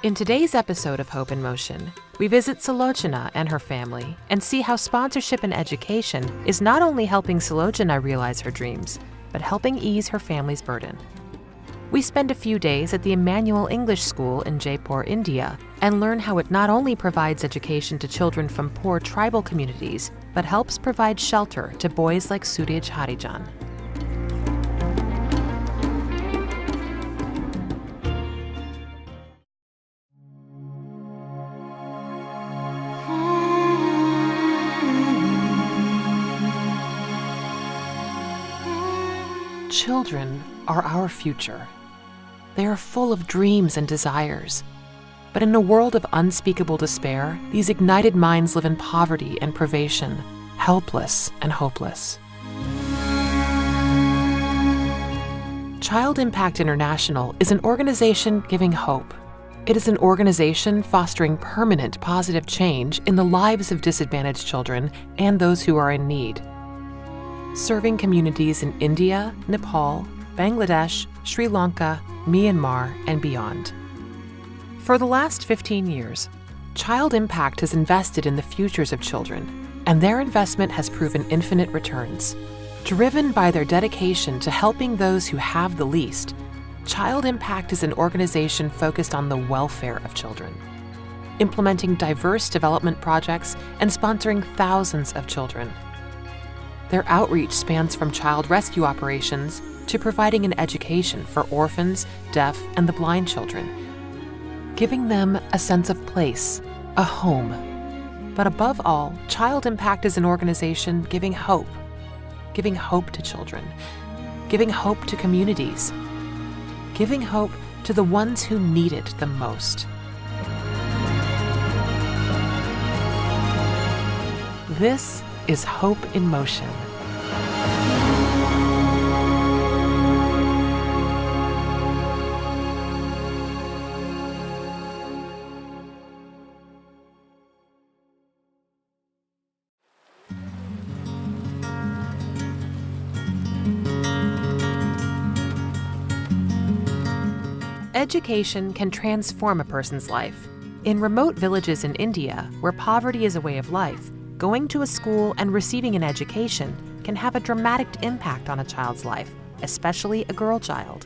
In today's episode of Hope in Motion, we visit Sulochana and her family and see how sponsorship and education is not only helping Sulochana realize her dreams, but helping ease her family's burden. We spend a few days at the Emmanuel English School in Jaipur, India, and learn how it not only provides education to children from poor tribal communities, but helps provide shelter to boys like Suraj Harijan. Children are our future. They are full of dreams and desires. But in a world of unspeakable despair, these ignited minds live in poverty and privation, helpless and hopeless. Child Impact International is an organization giving hope. It is an organization fostering permanent positive change in the lives of disadvantaged children and those who are in need. Serving communities in India, Nepal, Bangladesh, Sri Lanka, Myanmar, and beyond. For the last 15 years, Child Impact has invested in the futures of children, and their investment has proven infinite returns. Driven by their dedication to helping those who have the least, Child Impact is an organization focused on the welfare of children, implementing diverse development projects and sponsoring thousands of children. Their outreach spans from child rescue operations to providing an education for orphans, deaf, and the blind children, giving them a sense of place, a home. But above all, Child Impact is an organization giving hope to children, giving hope to communities, giving hope to the ones who need it the most. This is Hope in Motion. Education can transform a person's life. In remote villages in India, where poverty is a way of life, going to a school and receiving an education can have a dramatic impact on a child's life, especially a girl child.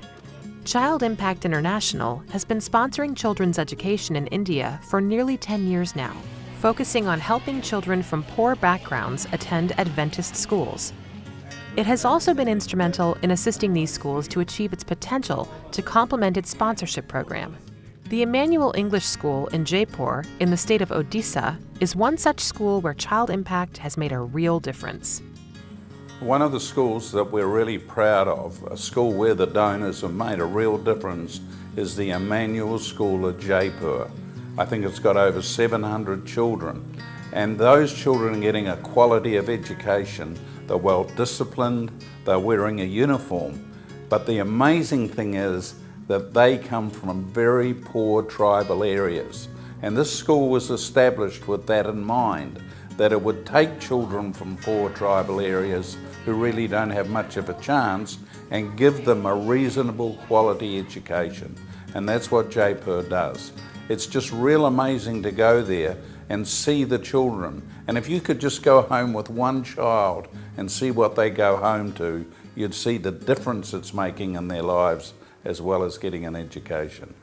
Child Impact International has been sponsoring children's education in India for nearly 10 years now, focusing on helping children from poor backgrounds attend Adventist schools. It has also been instrumental in assisting these schools to achieve its potential to complement its sponsorship program. The Emmanuel English School in Jaipur, in the state of Odisha, is one such school where Child Impact has made a real difference. One of the schools that we're really proud of, a school where the donors have made a real difference, is the Emmanuel School of Jaipur. I think it's got over 700 children, and those children are getting a quality of education. They're well disciplined, they're wearing a uniform, but the amazing thing is that they come from very poor tribal areas. And this school was established with that in mind, that it would take children from poor tribal areas who really don't have much of a chance and give them a reasonable quality education. And that's what Jaipur does. It's just real amazing to go there and see the children. And if you could just go home with one child and see what they go home to, you'd see the difference it's making in their lives as well as getting an education.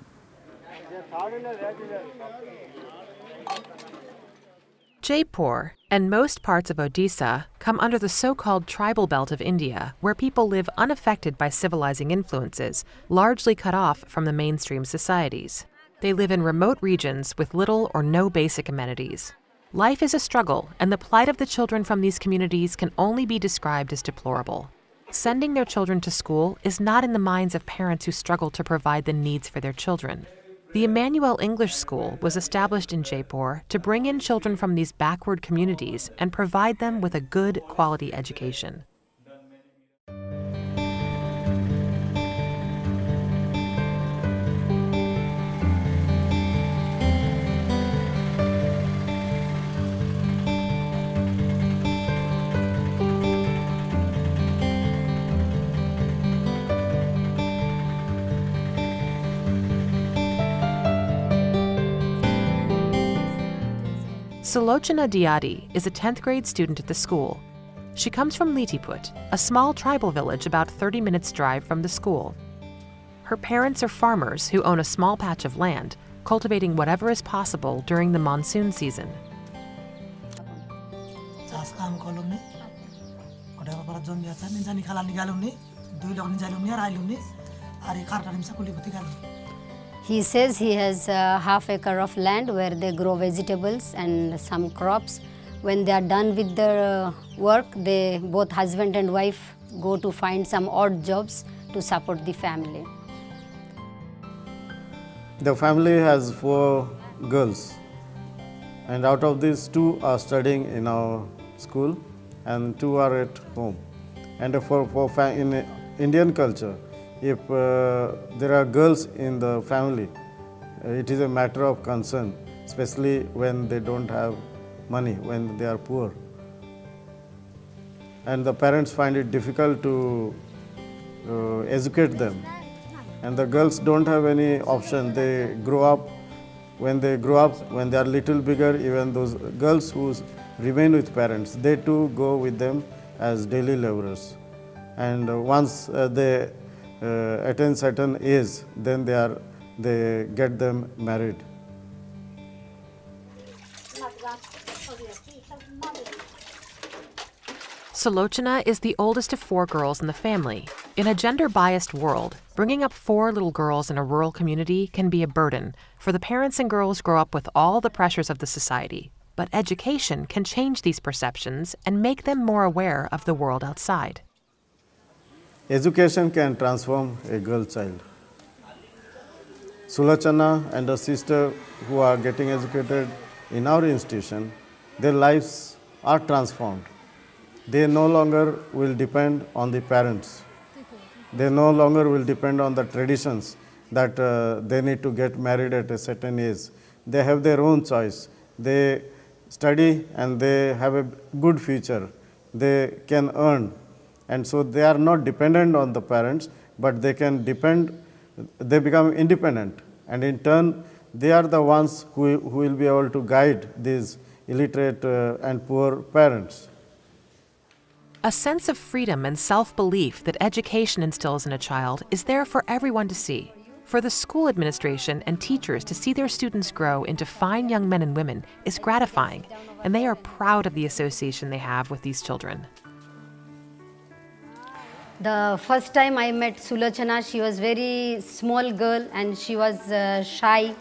Jaipur and most parts of Odisha come under the so-called tribal belt of India, where people live unaffected by civilizing influences, largely cut off from the mainstream societies. They live in remote regions with little or no basic amenities. Life is a struggle, and the plight of the children from these communities can only be described as deplorable. Sending their children to school is not in the minds of parents who struggle to provide the needs for their children. The Emmanuel English School was established in Jaipur to bring in children from these backward communities and provide them with a good quality education. Sulochana Diadi is a 10th grade student at the school. She comes from Litiput, a small tribal village about 30 minutes drive from the school. Her parents are farmers who own a small patch of land, cultivating whatever is possible during the monsoon season. He says he has a half acre of land where they grow vegetables and some crops. When they are done with their work, both husband and wife go to find some odd jobs to support the family. The family has 4 girls, and out of these 2 are studying in our school and 2 are at home. And in Indian culture, if there are girls in the family, it is a matter of concern, especially when they don't have money, when they are poor. And the parents find it difficult to educate them. And the girls don't have any option. They grow up, when they are little bigger, even those girls who remain with parents, they too go with them as daily laborers. And once they attain certain age, then they get them married. Sulochana is the oldest of 4 girls in the family. In a gender-biased world, bringing up 4 little girls in a rural community can be a burden, for the parents and girls grow up with all the pressures of the society. But education can change these perceptions and make them more aware of the world outside. Education can transform a girl child. Sulochana and her sister who are getting educated in our institution, their lives are transformed. They no longer will depend on the parents. They no longer will depend on the traditions that they need to get married at a certain age. They have their own choice. They study and they have a good future. They can earn. And so they are not dependent on the parents, but they become independent. And in turn, they are the ones who will be able to guide these illiterate and poor parents. A sense of freedom and self-belief that education instills in a child is there for everyone to see. For the school administration and teachers to see their students grow into fine young men and women is gratifying, and they are proud of the association they have with these children. The first time I met Sulochana, she was very small girl and she was shy.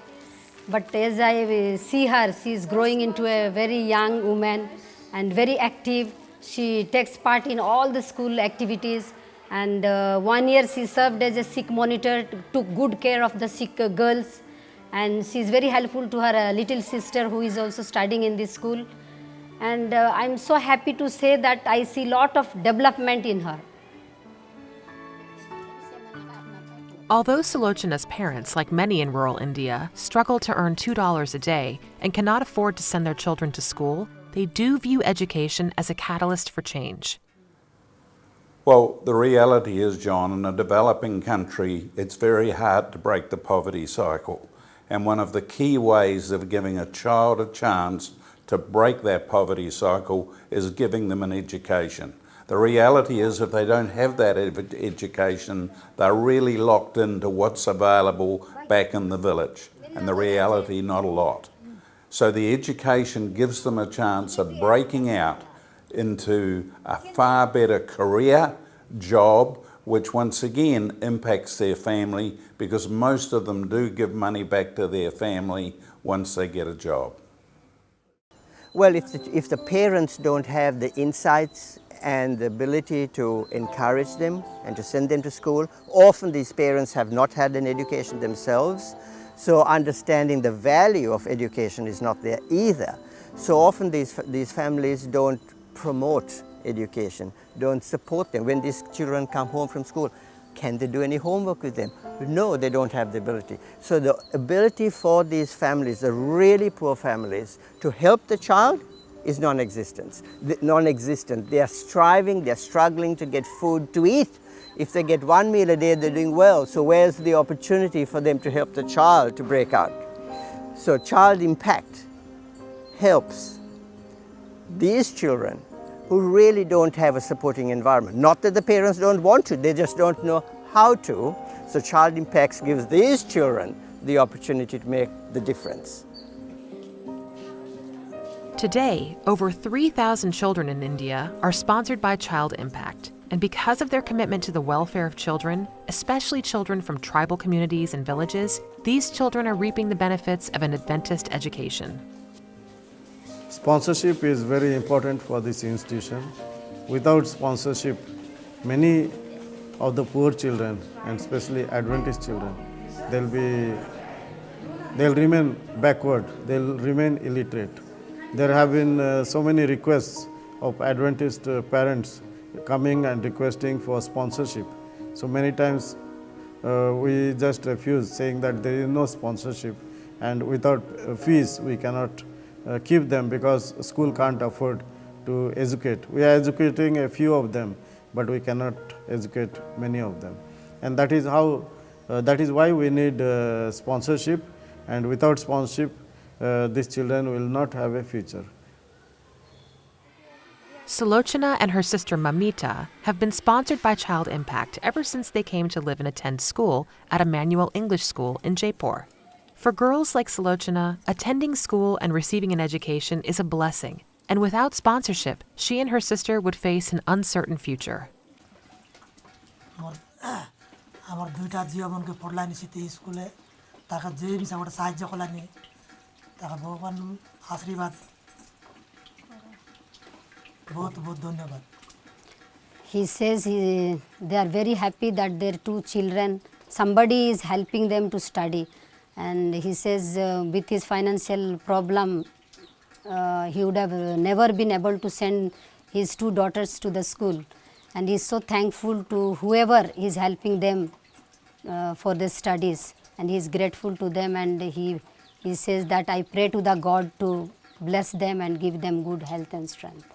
But as I see her, she is growing into a very young woman and very active. She takes part in all the school activities, and 1 year she served as a sick monitor, took good care of the sick girls, and she is very helpful to her little sister who is also studying in this school. And I'm so happy to say that I see a lot of development in her. Although Sulochana's parents, like many in rural India, struggle to earn $2 a day and cannot afford to send their children to school, they do view education as a catalyst for change. Well, the reality is, John, in a developing country, it's very hard to break the poverty cycle. And one of the key ways of giving a child a chance to break that poverty cycle is giving them an education. The reality is, if they don't have that education, they're really locked into what's available back in the village. And the reality, not a lot. So the education gives them a chance of breaking out into a far better career, job, which once again impacts their family, because most of them do give money back to their family once they get a job. Well, if the parents don't have the insights and the ability to encourage them and to send them to school, often these parents have not had an education themselves. So understanding the value of education is not there either. So often these families don't promote education, don't support them. When these children come home from school, can they do any homework with them? No, they don't have the ability. So the ability for these families, the really poor families, to help the child is non-existent. They are striving, they are struggling to get food to eat. If they get 1 meal a day, they're doing well. So where's the opportunity for them to help the child to break out? So child impact helps these children who really don't have a supporting environment. Not that the parents don't want to, they just don't know how to. So Child Impacts gives these children the opportunity to make the difference. Today, over 3,000 children in India are sponsored by Child Impact. And because of their commitment to the welfare of children, especially children from tribal communities and villages, these children are reaping the benefits of an Adventist education. Sponsorship is very important for this institution. Without sponsorship, many of the poor children, and especially Adventist children, they'll remain backward, they'll remain illiterate. There have been so many requests of Adventist parents coming and requesting for sponsorship. So many times we just refuse, saying that there is no sponsorship, and without fees we cannot keep them because school can't afford to educate. We are educating a few of them, but we cannot educate many of them. And that is why we need sponsorship, and without sponsorship these children will not have a future. Sulochana and her sister Mamita have been sponsored by Child Impact ever since they came to live and attend school at a manual English school in Jaipur. For girls like Sulochana, attending school and receiving an education is a blessing, and without sponsorship, she and her sister would face an uncertain future. আমার দুইটা জিও বোনকে পড়লাই নিছিতে স্কুলে তাকে যে মিছা গোটা সাহায্য করলানি তাকে ভগবান আশীর্বাদ बहुत बहुत धन्यवाद. He says they are very happy that their two children, somebody is helping them to study, and he says with his financial problem he would have never been able to send his two daughters to the school, and he is so thankful to whoever is helping them for their studies, and he is grateful to them, and he says that I pray to the God to bless them and give them good health and strength.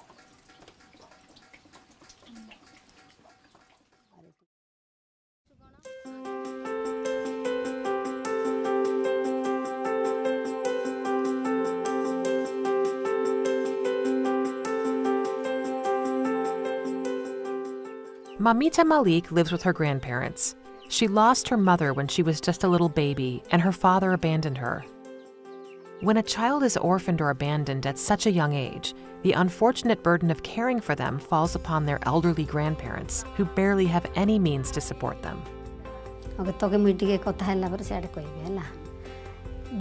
Mamita Malik lives with her grandparents. She lost her mother when she was just a little baby, and her father abandoned her. When a child is orphaned or abandoned at such a young age, the unfortunate burden of caring for them falls upon their elderly grandparents, who barely have any means to support them.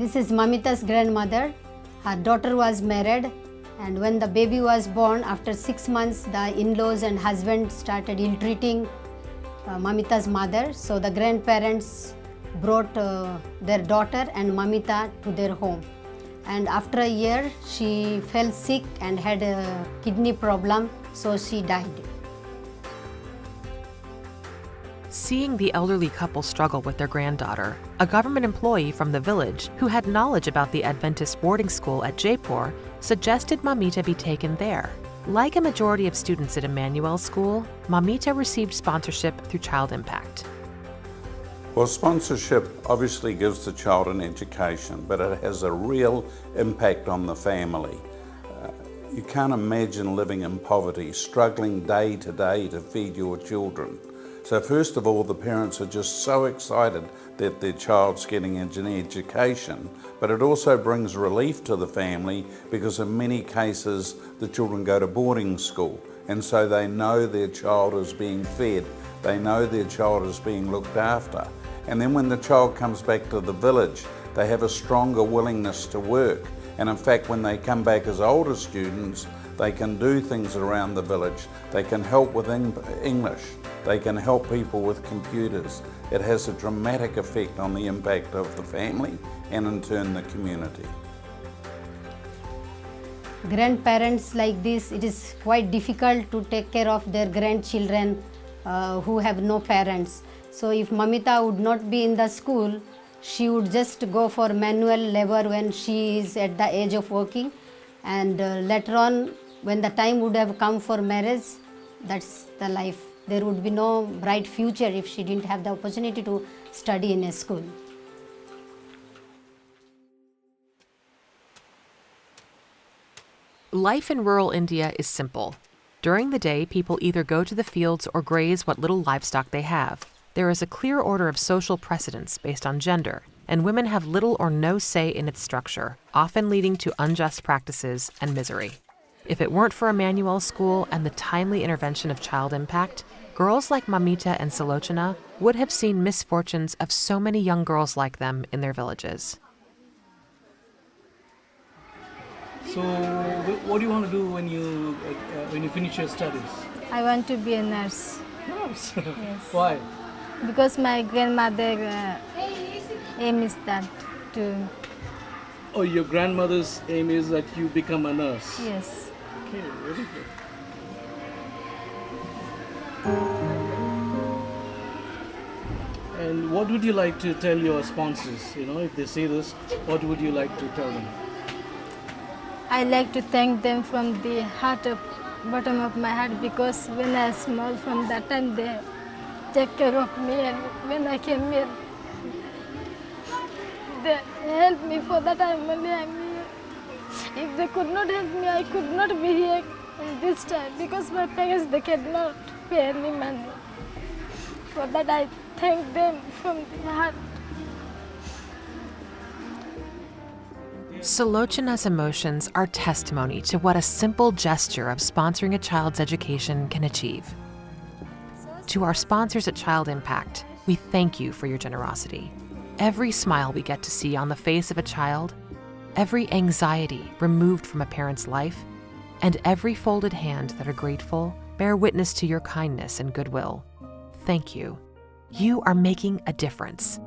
This is Mamita's grandmother. Her daughter was married, and when the baby was born, after 6 months, the in-laws and husband started ill-treating Mamita's mother. So the grandparents brought their daughter and Mamita to their home. And after a year, she fell sick and had a kidney problem, so she died. Seeing the elderly couple struggle with their granddaughter, a government employee from the village who had knowledge about the Adventist boarding school at Jaipur suggested Mamita be taken there. Like a majority of students at Emmanuel School, Mamita received sponsorship through Child Impact. Well, sponsorship obviously gives the child an education, but it has a real impact on the family. You can't imagine living in poverty, struggling day to day to feed your children. So first of all, the parents are just so excited that their child's getting an education, but it also brings relief to the family because in many cases the children go to boarding school, and so they know their child is being fed, they know their child is being looked after. And then when the child comes back to the village, they have a stronger willingness to work. And in fact, when they come back as older students, they can do things around the village. They can help with English. They can help people with computers. It has a dramatic effect on the impact of the family and in turn the community. Grandparents like this, it is quite difficult to take care of their grandchildren who have no parents. So if Mamita would not be in the school, she would just go for manual labor when she is at the age of working, and later on when the time would have come for marriage, that's the life. There would be no bright future if she didn't have the opportunity to study in a school. Life in rural India is simple. During the day, people either go to the fields or graze what little livestock they have. There is a clear order of social precedence based on gender, and women have little or no say in its structure, often leading to unjust practices and misery. If it weren't for Emmanuel's school and the timely intervention of Child Impact, girls like Mamita and Salochana would have seen misfortunes of so many young girls like them in their villages. So, what do you want to do when you finish your studies? I want to be a nurse. Nurse. Yes. Why? Because my grandmother aim is that to. Oh, your grandmother's aim is that you become a nurse. Yes. Okay, very good. And what would you like to tell your sponsors? If they say this, what would you like to tell them? I like to thank them from the bottom of my heart, because when I was small, from that time they take care of me, and when I came here, they helped me. For that time only I'm here. If they could not help me, I could not be here in this time, because my parents, they cannot pay any money. For that I thank them from the heart. Salochana's emotions are testimony to what a simple gesture of sponsoring a child's education can achieve. To our sponsors at Child Impact, we thank you for your generosity. Every smile we get to see on the face of a child, every anxiety removed from a parent's life, and every folded hand that are grateful bear witness to your kindness and goodwill. Thank you. You are making a difference.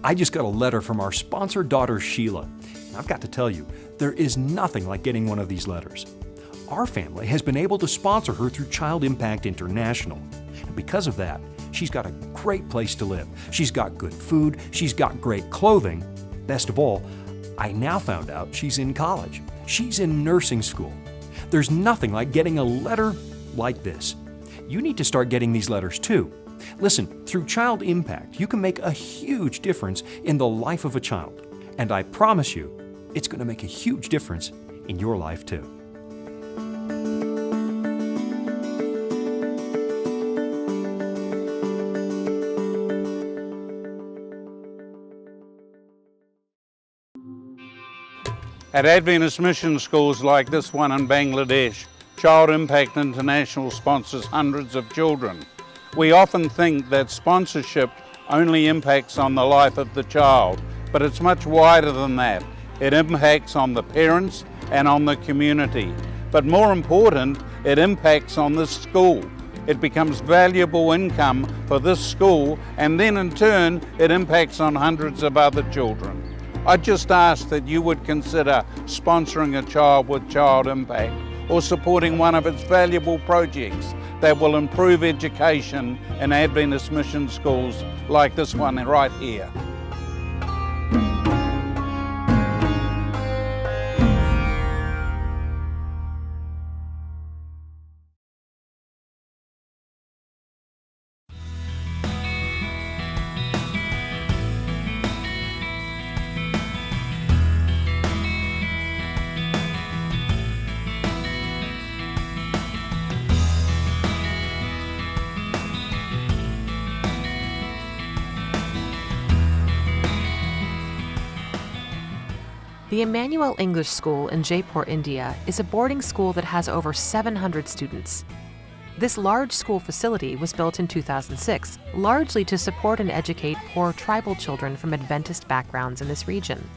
I just got a letter from our sponsor daughter, Sheila. I've got to tell you, there is nothing like getting one of these letters. Our family has been able to sponsor her through Child Impact International. And because of that, she's got a great place to live. She's got good food. She's got great clothing. Best of all, I now found out she's in college. She's in nursing school. There's nothing like getting a letter like this. You need to start getting these letters too. Listen, through Child Impact, you can make a huge difference in the life of a child. And I promise you, it's going to make a huge difference in your life too. At Adventist mission schools like this one in Bangladesh, Child Impact International sponsors hundreds of children. We often think that sponsorship only impacts on the life of the child, but it's much wider than that. It impacts on the parents and on the community. But more important, it impacts on this school. It becomes valuable income for this school, and then in turn, it impacts on hundreds of other children. I just ask that you would consider sponsoring a child with Child Impact or supporting one of its valuable projects that will improve education in Adventist mission schools like this one right here. The Emmanuel English School in Jaipur, India is a boarding school that has over 700 students. This large school facility was built in 2006, largely to support and educate poor tribal children from Adventist backgrounds in this region.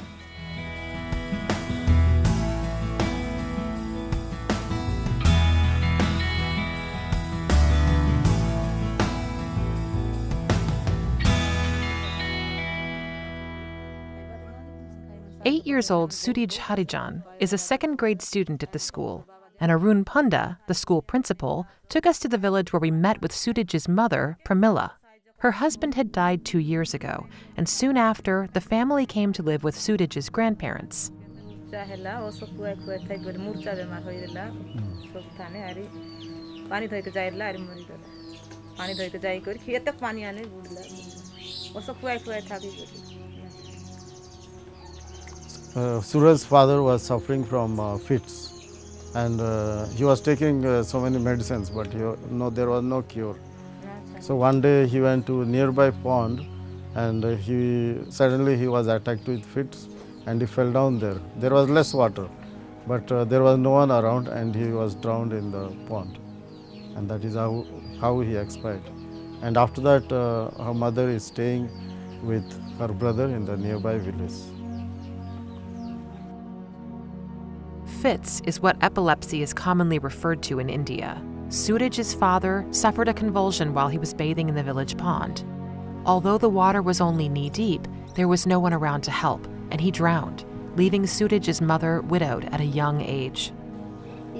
Eight-year-old Sudij Harijan is a second-grade student at the school, and Arun Panda, the school principal, took us to the village where we met with Sudij's mother, Pramila. Her husband had died 2 years ago, and soon after, the family came to live with Sudij's grandparents. पानी धोके जाई कर खेत तक पानी आने बुड़ला ओसो खुआई खुआई थाकी बोली Suraj's father was suffering from fits, and he was taking so many medicines, but there was no cure. So one day he went to nearby pond, and suddenly he was attacked with fits, and he fell down there. There was less water, but there was no one around, and he was drowned in the pond, and that is how he expired. And after that, her mother is staying with her brother in the nearby village. Fits is what epilepsy is commonly referred to in India. Suraj's father suffered a convulsion while he was bathing in the village pond. Although the water was only knee-deep, there was no one around to help, and he drowned, leaving Suraj's mother widowed at a young age.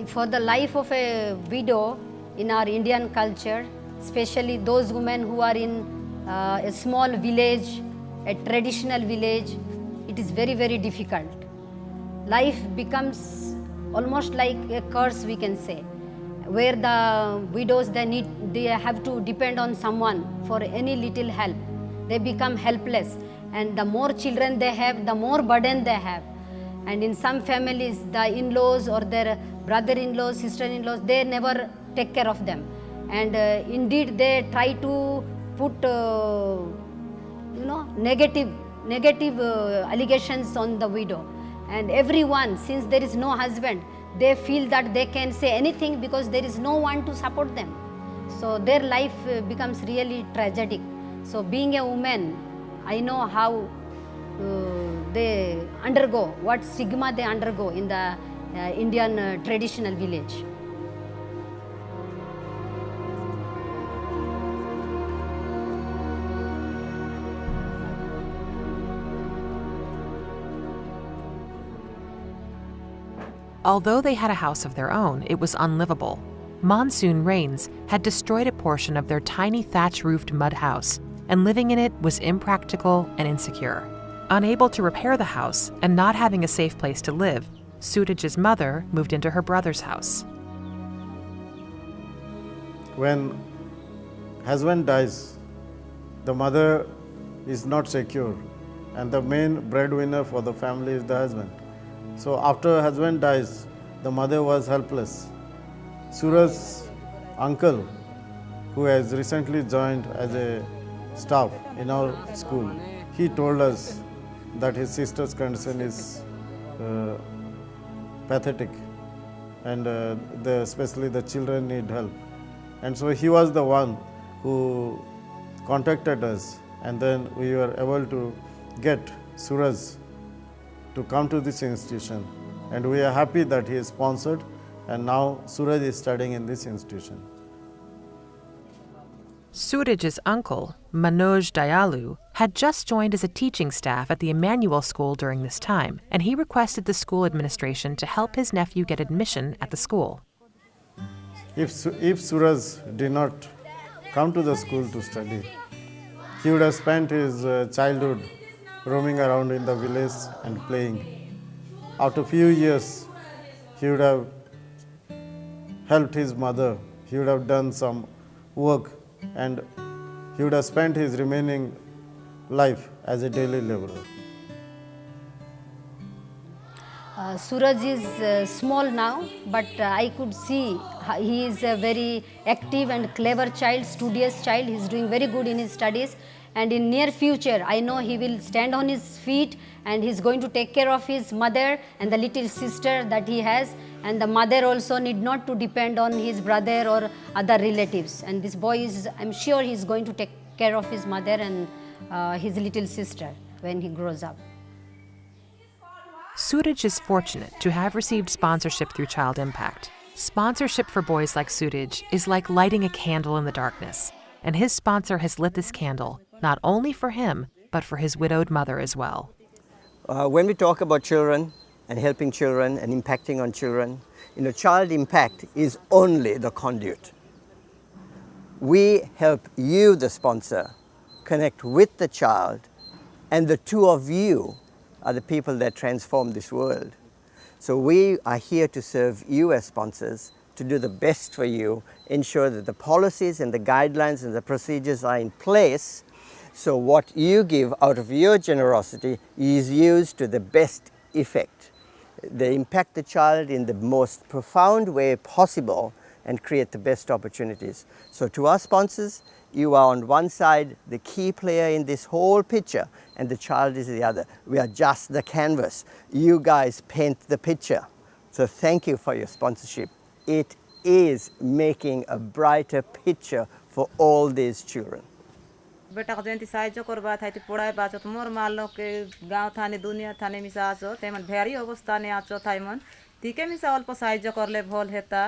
For the life of a widow in our Indian culture, especially those women who are in a small village, a traditional village, it is very, very difficult. Life becomes almost like a curse, we can say, where the widows, they have to depend on someone for any little help. They become helpless, and the more children they have, the more burden they have. And in some families, the in-laws or their brother-in-laws, sister-in-laws, they never take care of them. And indeed, they try to put negative allegations on the widow. And everyone, since there is no husband, they feel that they can say anything because there is no one to support them. So their life becomes really tragic. So being a woman, I know how they undergo, what stigma they undergo in the Indian traditional village. Although they had a house of their own, it was unlivable. Monsoon rains had destroyed a portion of their tiny thatch-roofed mud house, and living in it was impractical and insecure. Unable to repair the house and not having a safe place to live, Suraj's mother moved into her brother's house. When husband dies, the mother is not secure, and the main breadwinner for the family is the husband. So after husband dies, the mother was helpless. Suraj's uncle, who has recently joined as a staff in our school, he told us that his sister's condition is pathetic, and especially the children need help. And so he was the one who contacted us, and then we were able to get Suraj to come to this institution, and we are happy that he is sponsored, and now Suraj is studying in this institution. Suraj's uncle, Manoj Dayalu, had just joined as a teaching staff at the Emmanuel School during this time, and he requested the school administration to help his nephew get admission at the school. If Suraj did not come to the school to study, he would have spent his childhood roaming around in the village and playing. After a few years, he would have helped his mother, he would have done some work, and he would have spent his remaining life as a daily laborer. Suraj is small now, but I could see he is a very active and clever child, studious child. He is doing very good in his studies. And in near future, I know he will stand on his feet, and he is going to take care of his mother and the little sister that he has. And the mother also need not to depend on his brother or other relatives. And this boy is, I'm sure he is going to take care of his mother and his little sister when he grows up. Suraj is fortunate to have received sponsorship through Child Impact. Sponsorship for boys like Suraj is like lighting a candle in the darkness, and his sponsor has lit this candle not only for him, but for his widowed mother as well. When we talk about children and helping children and impacting on children, Child Impact is only the conduit. We help you, the sponsor, connect with the child, and the two of you are the people that transform this world. So we are here to serve you as sponsors, to to do the best for you, ensure that the policies and the guidelines and the procedures are in place, so what you give out of your generosity is used to the best effect. They impact the child in the most profound way possible and create the best opportunities. So to our sponsors, you are on one side the key player in this whole picture, and the child is the other. We are just the canvas. You guys paint the picture. So thank you for your sponsorship. It is making a brighter picture for all these children. बेटा को जयंती साहाय्य करवा था पढ़ाई बाचो मोर मालो के गाँव थाने दुनिया थाने मिसा आचो तेमन भेरी अवस्था ने आचो थाइमन तिके मिसा अल्प साहाय्य करले भल हेता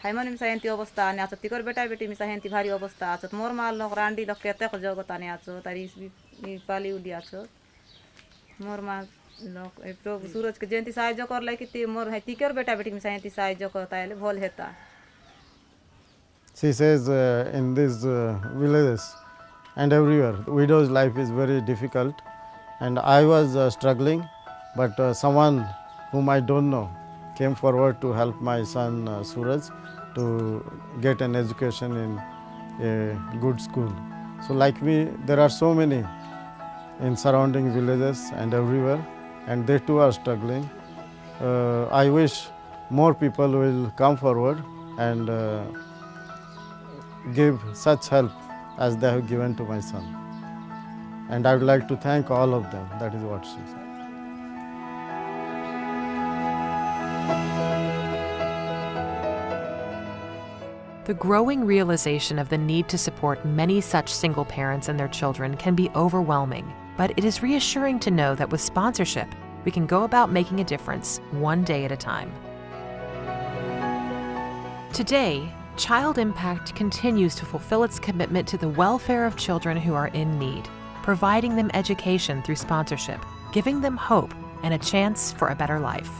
हाइमन मिसा हेंती अवस्था ने आचो तिकर बेटा बेटी मिसा हेंती भारी अवस्था आचो मोर मालो रांडी लोग केते को जगत ने आचो तारी पाली उडी आचो मोर माल लोग प्रभु सूरज के जयंती साहाय्य करले कि मोर है तिकर बेटा बेटी मिसा हेंती साहाय्य करता है भल हेता. She says in these villages and everywhere, widow's life is very difficult, and I was struggling, but someone whom I don't know came forward to help my son Suraj to get an education in a good school. So like me, there are so many in surrounding villages and everywhere, and they too are struggling. I wish more people will come forward and give such help as they have given to my son. And I would like to thank all of them. That is what she said. The growing realization of the need to support many such single parents and their children can be overwhelming, but it is reassuring to know that with sponsorship, we can go about making a difference one day at a time. Today, Child Impact continues to fulfill its commitment to the welfare of children who are in need, providing them education through sponsorship, giving them hope and a chance for a better life.